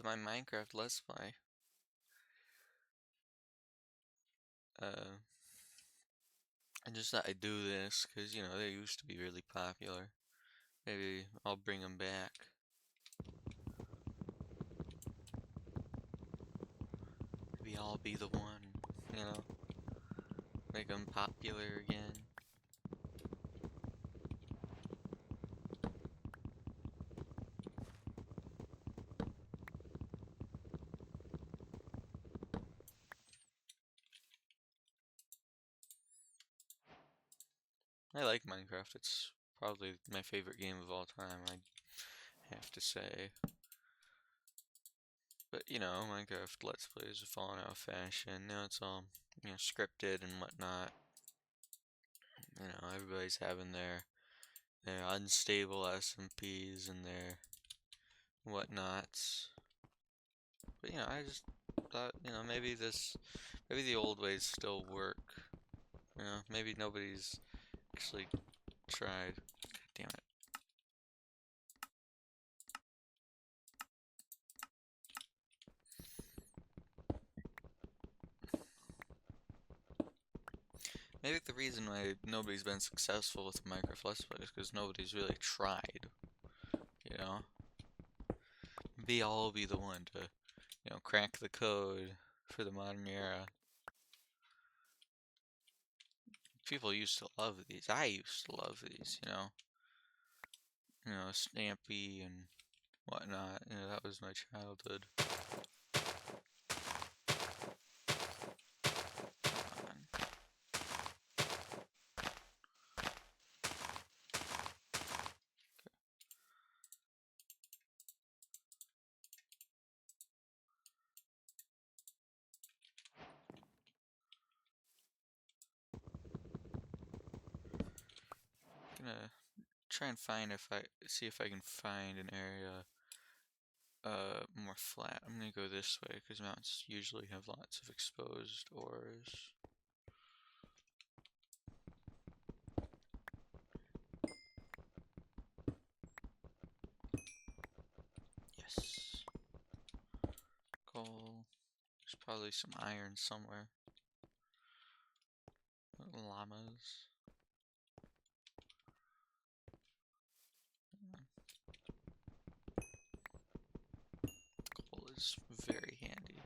to my Minecraft Let's Play. I just thought I'd do this because, they used to be really popular. Maybe I'll bring them back. Maybe I'll be the one, make them popular again. I like Minecraft. It's probably my favorite game of all time, I have to say. But, Minecraft Let's Plays are falling out of fashion. Now it's all, scripted and whatnot. Everybody's having their unstable SMPs and their whatnots. But, I just thought, maybe the old ways still work. Maybe nobody's actually tried. God damn it. Maybe the reason why nobody's been successful with Minecraft Let's Play is because nobody's really tried, you know? Maybe I'll be the one to, crack the code for the modern era. People used to love these. I used to love these, Stampy and whatnot. That was my childhood. Gonna try and see if I can find an area more flat. I'm gonna go this way because mountains usually have lots of exposed ores. Yes. Coal. There's probably some iron somewhere. Llamas. Coal is very handy.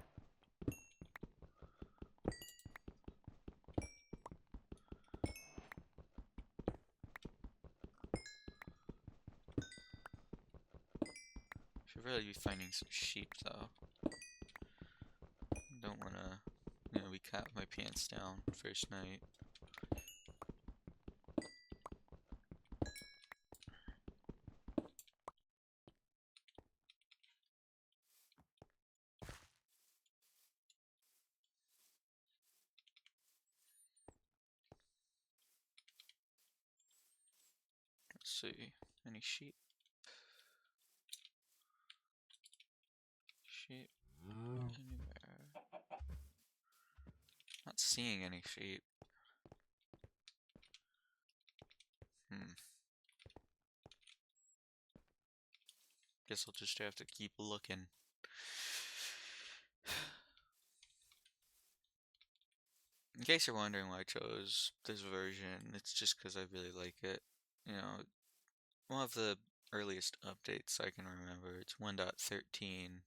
Should really be finding some sheep though. Don't wanna, be caught with my pants down first night. Let's see. Any sheep? Sheep anywhere? Not seeing any sheep. Guess I'll just have to keep looking. In case you're wondering why I chose this version, it's just because I really like it. One of the earliest updates I can remember, it's 1.13.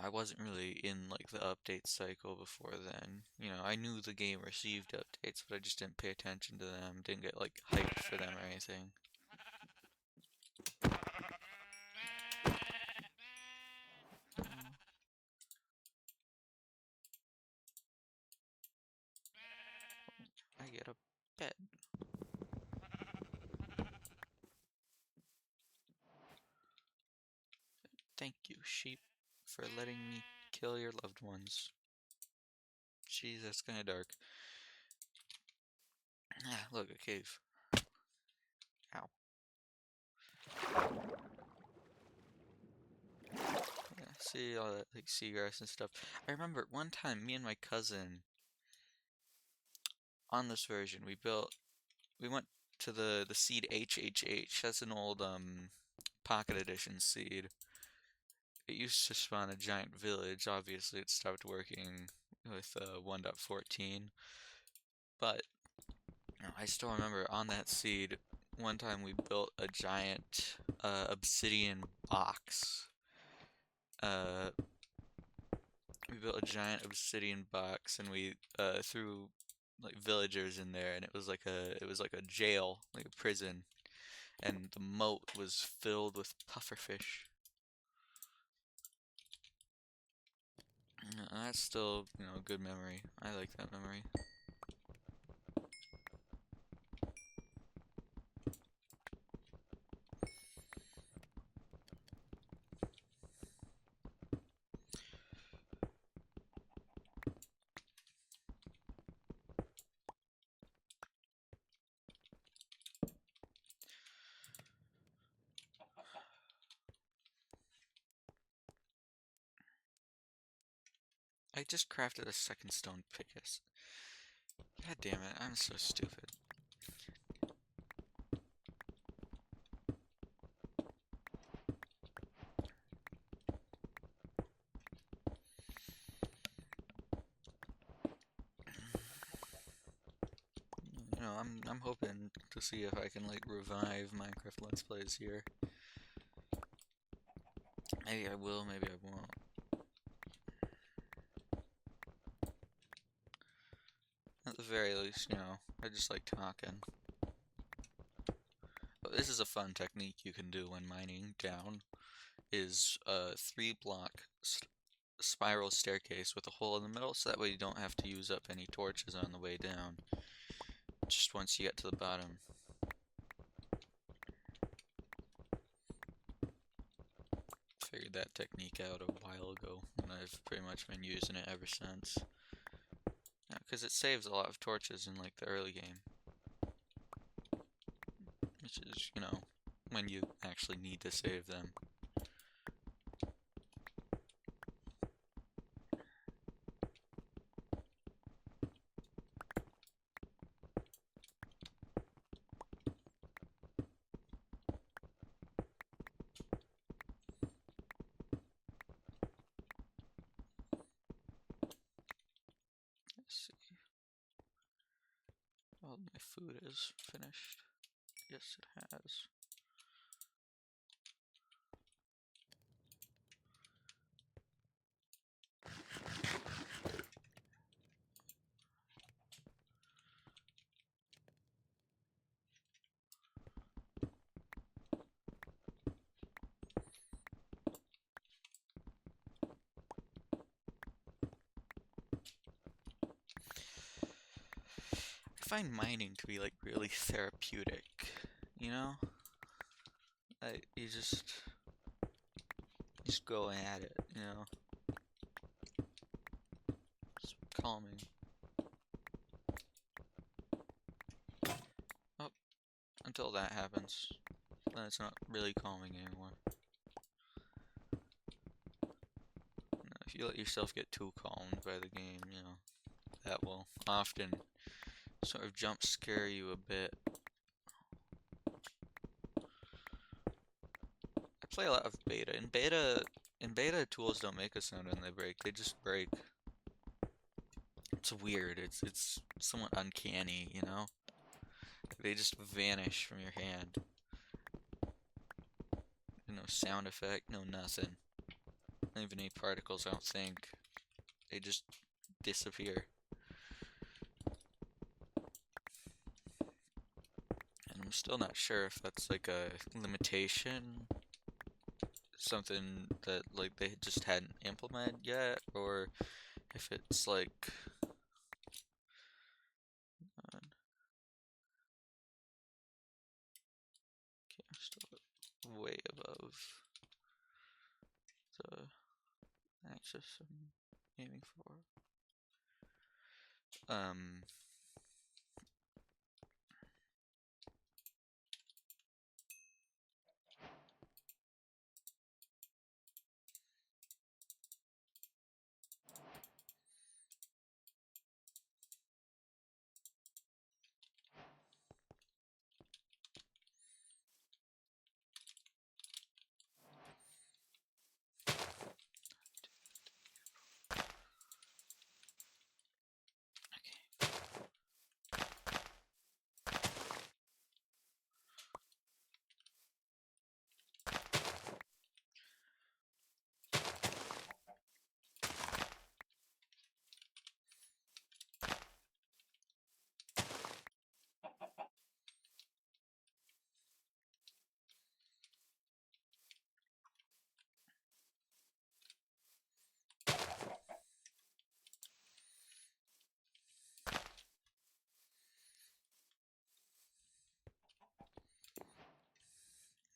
I wasn't really in like the update cycle before then. I knew the game received updates, but I just didn't pay attention to them, didn't get like hyped for them or anything. I get a bed. Thank you, sheep, for letting me kill your loved ones. Jeez, that's kinda dark. Ah, look, a cave. Ow. Yeah, see all that like seagrass and stuff. I remember one time me and my cousin on this version we went to the seed HHH. That's an old Pocket Edition seed, it used to spawn a giant village. Obviously, it stopped working with 1.14, but I still remember on that seed, one time we built a giant obsidian box. We built a giant obsidian box, and we threw like villagers in there, and it was like a jail, like a prison, and the moat was filled with pufferfish. That's still, a good memory. I like that memory. I just crafted a second stone pickaxe. God damn it, I'm so stupid. I'm hoping to see if I can like revive Minecraft Let's Plays here. Maybe I will, maybe I won't. At the very least, I just like talking. But this is a fun technique you can do when mining down, is a 3-block spiral staircase with a hole in the middle, so that way you don't have to use up any torches on the way down, just once you get to the bottom. Figured that technique out a while ago, and I've pretty much been using it ever since. Because it saves a lot of torches in like the early game. Which is, when you actually need to save them. Let's see. All my food is finished. Yes, it has. I find mining to be like really therapeutic, you know? You just go at it, It's calming. Oh, until that happens, then it's not really calming anymore. If you let yourself get too calmed by the game, that will often sort of jump scare you a bit. I play a lot of beta. In beta, tools don't make a sound when they break. They just break. It's weird. It's somewhat uncanny, They just vanish from your hand. No sound effect, no nothing. Not even any particles, I don't think. They just disappear. And I'm still not sure if that's like a limitation, something that like they just hadn't implemented yet, or if it's like okay, I'm still way above the axis I'm aiming for.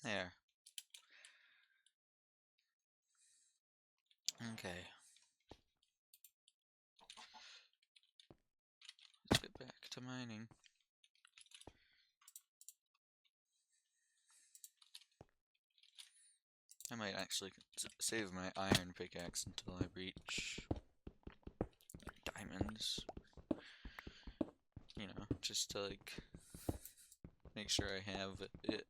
There. Okay. Let's get back to mining. I might actually save my iron pickaxe until I reach diamonds. You know, just to like make sure I have it.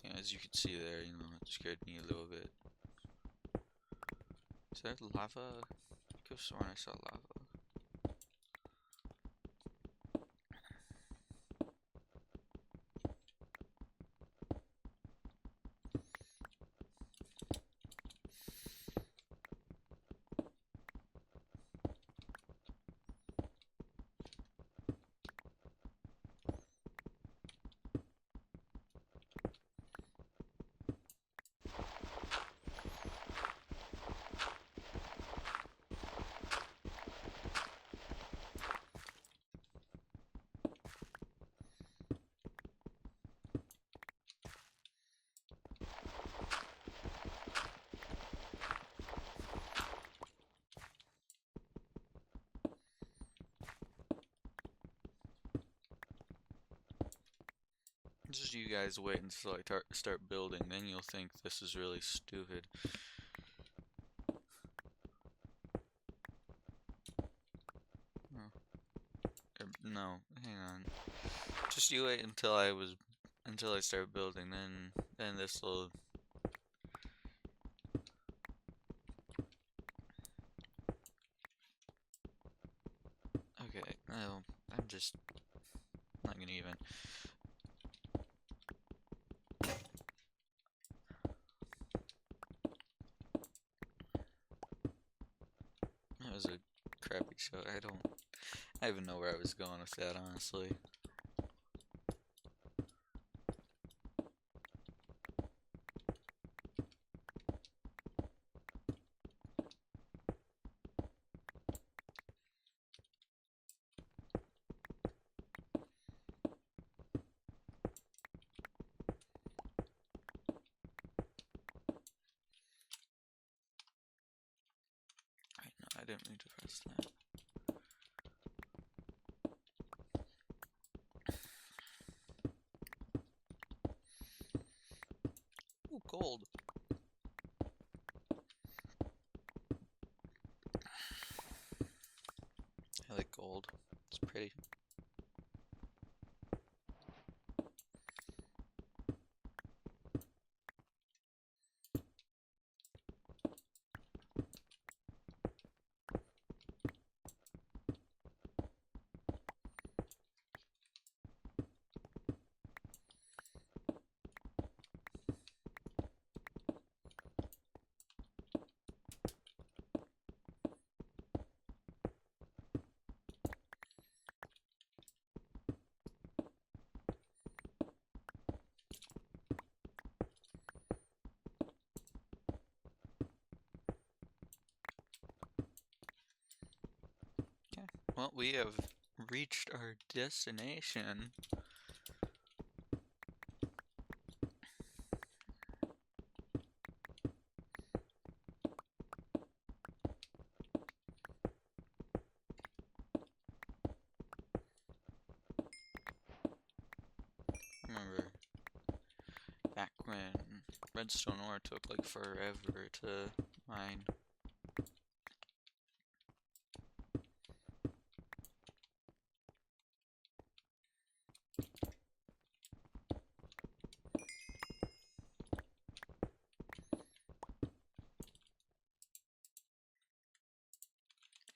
Yeah, as you can see there, you know, it scared me a little bit. Is that lava? I could have sworn I saw lava. Just you guys wait until I start building, then you'll think this is really stupid. No, hang on. Just you wait until I start building, then this will. Okay, no, I'm just not gonna even. That was a crappy shot. I even know where I was going with that, honestly. Right, no, I didn't mean to press that. Ooh, gold. I like gold. It's pretty. Okay. Well, we have reached our destination. Remember back when redstone ore took like forever to mine.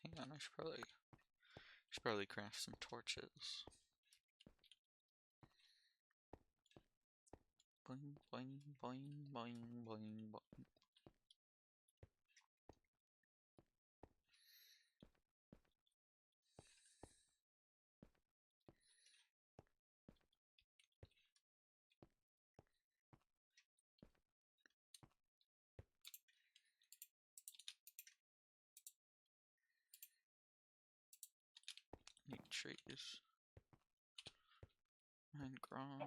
Hang on, I should probably craft some torches. Boing, boing, boing, boing, boing, boing. Need trees. And Grom.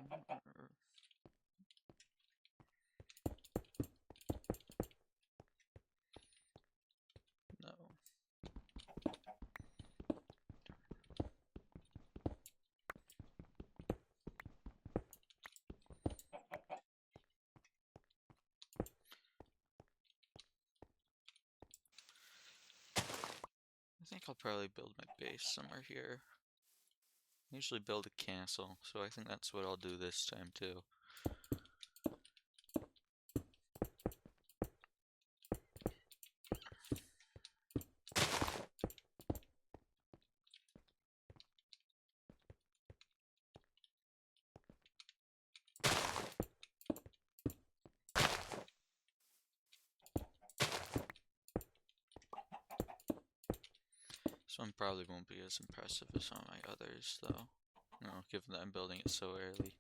No. I think I'll probably build my base somewhere here. I usually build a castle, so I think that's what I'll do this time too. This one probably won't be as impressive as some of my others, though. No, given that I'm building it so early.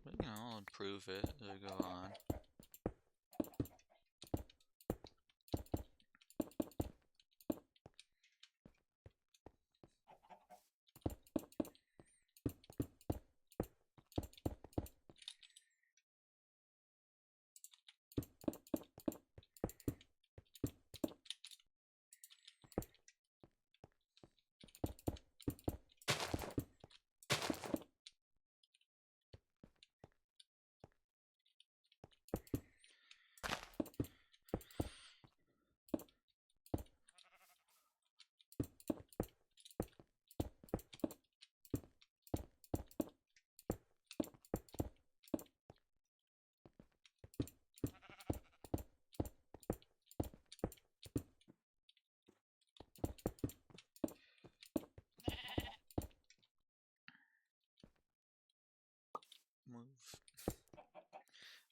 But, you know, I'll improve it as I go on. Move.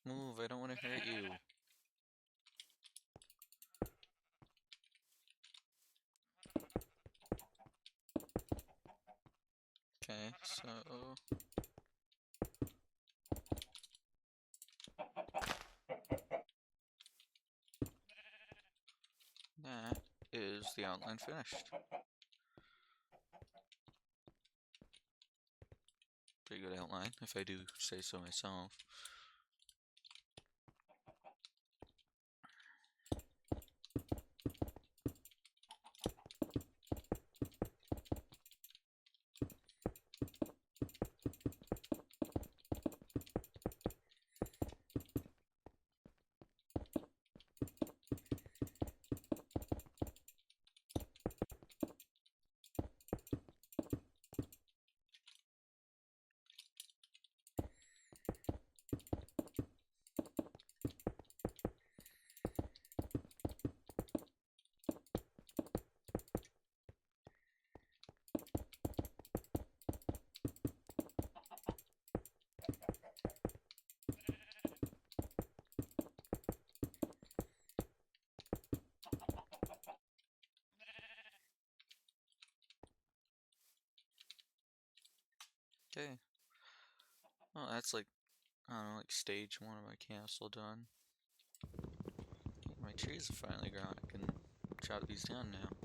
Move, I don't want to hurt you. Okay, so... that is the outline finished. Pretty good outline, if I do say so myself. Okay. Well, that's like, I don't know, like stage 1 of my castle done. My trees have finally grown. I can chop these down now.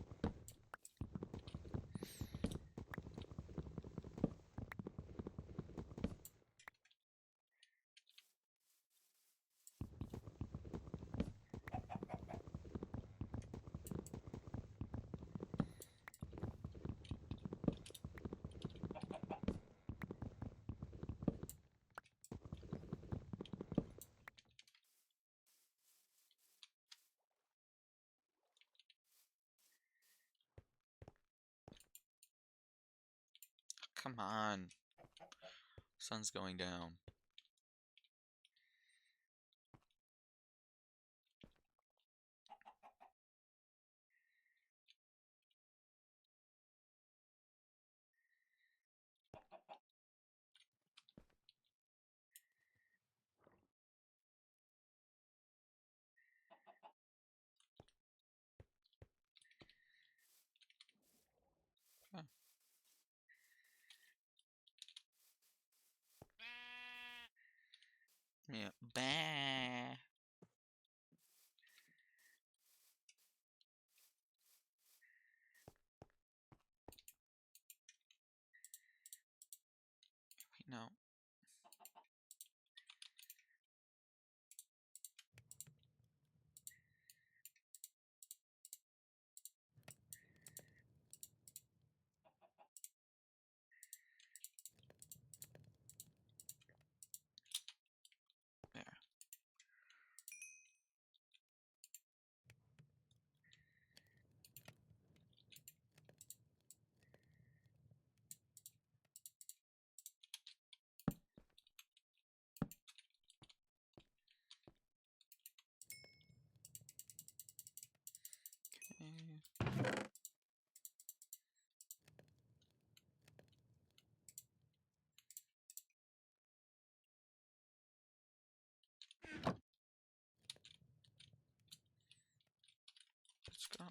Come on. Sun's going down. Okay. Yeah. Bah. Wait, no. There. Okay. Let's go.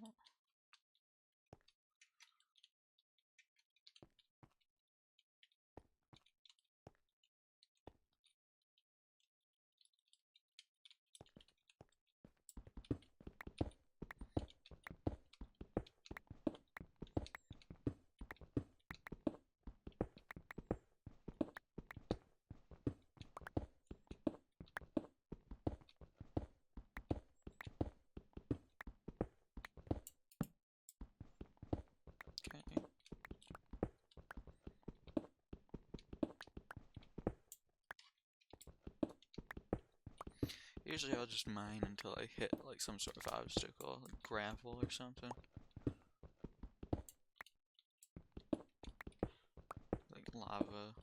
Okay. Usually I'll just mine until I hit like some sort of obstacle, like gravel or something. Like lava.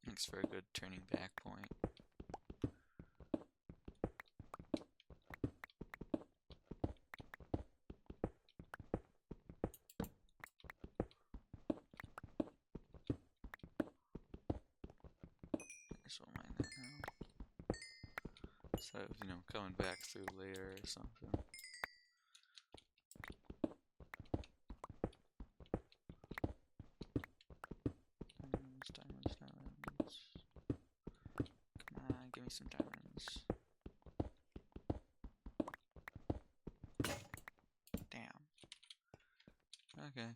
Makes for a good turning back point. So I'll mine that now. Instead of, coming back through later or something. Diamonds, diamonds, diamonds. Come on, give me some diamonds. Damn. Okay.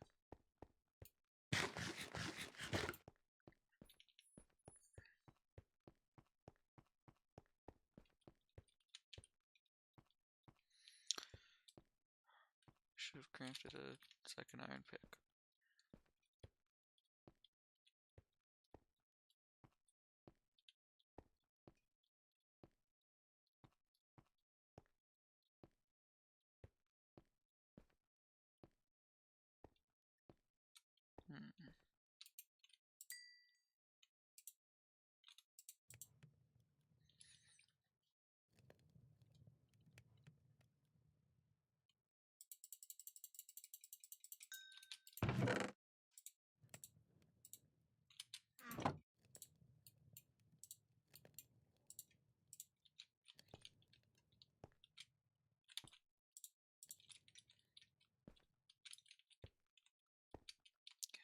Should have crafted a second iron pick. Hmm.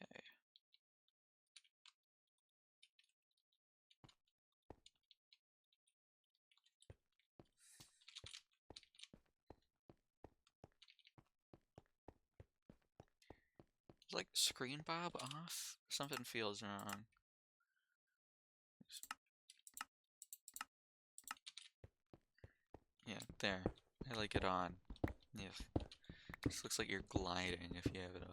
Okay. Is like screen bob off? Something feels wrong. Yeah, there. I like it on. If this looks like you're gliding if you have it off.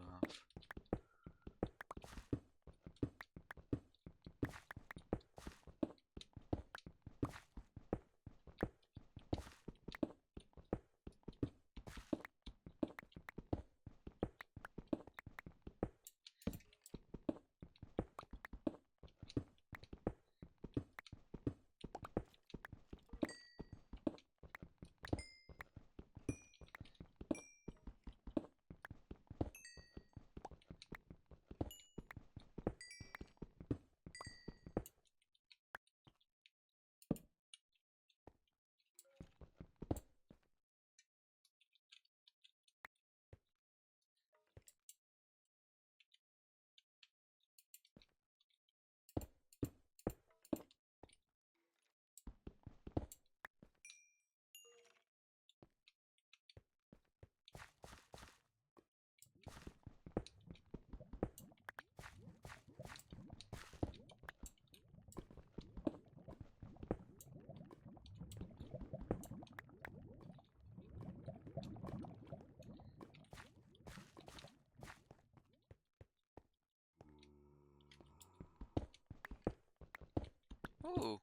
Ooh,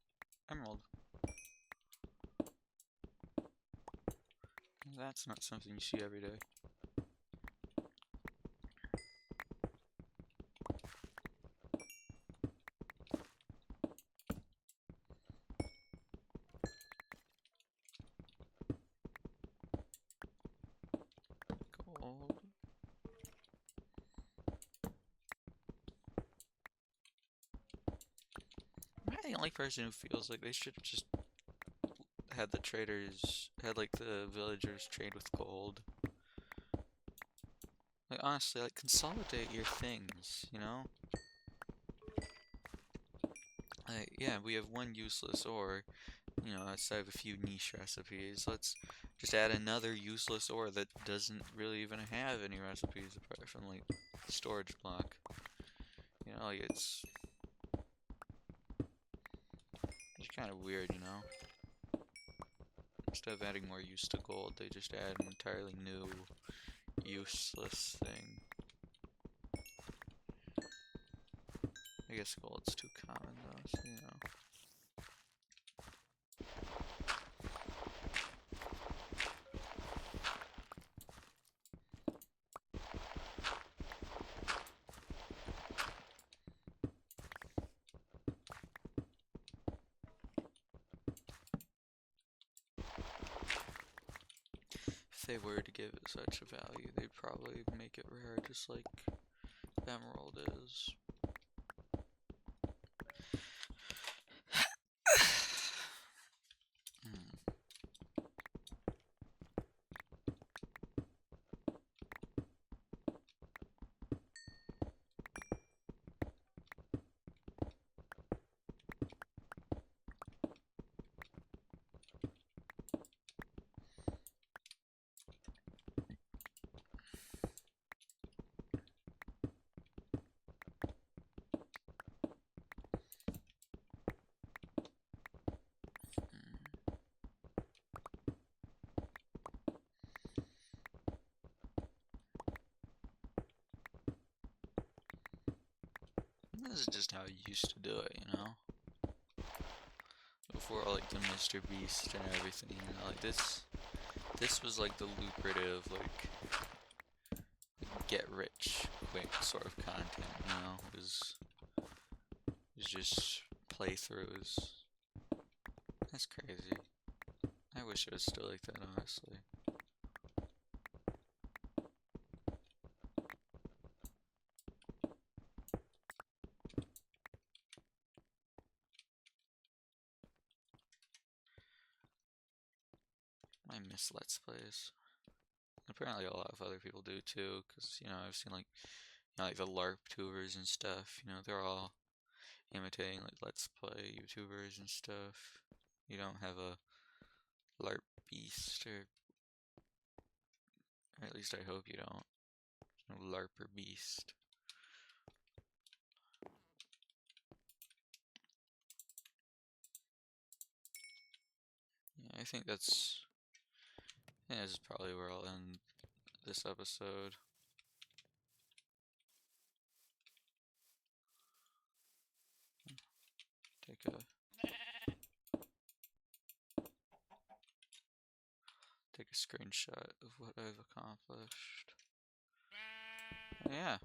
emerald. That's not something you see every day. Gold. Am I the only person who feels like they should have just had the villagers trade with gold? Like, honestly, like, consolidate your things, you know? Like, yeah, we have one useless ore, you know, outside of a few niche recipes. Let's just add another useless ore that doesn't really even have any recipes apart from, like, the storage block. You know, like, it's kind of weird, you know? Instead of adding more use to gold, they just add an entirely new, useless thing. I guess gold's too common, though, so, you know. If they were to give it such a value, they'd probably make it rare, just like emerald is. Hmm. This is just how you used to do it, you know? Before, like, the Mr. Beast and everything, you know? Like, this was, like, the lucrative, like, get rich quick sort of content, you know? It was just playthroughs. That's crazy. I wish it was still like that, honestly. I miss Let's Plays. Apparently a lot of other people do too, because, you know, I've seen, like, you know, like the LARP tubers and stuff, you know, they're all imitating, like, Let's Play YouTubers and stuff. You don't have a LARP beast, or at least I hope you don't. No LARPer beast. Yeah, I think this is probably where I'll end this episode. Take a screenshot of what I've accomplished. Yeah.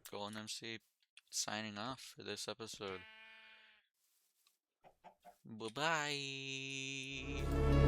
Golden MC signing off for this episode. Bye bye.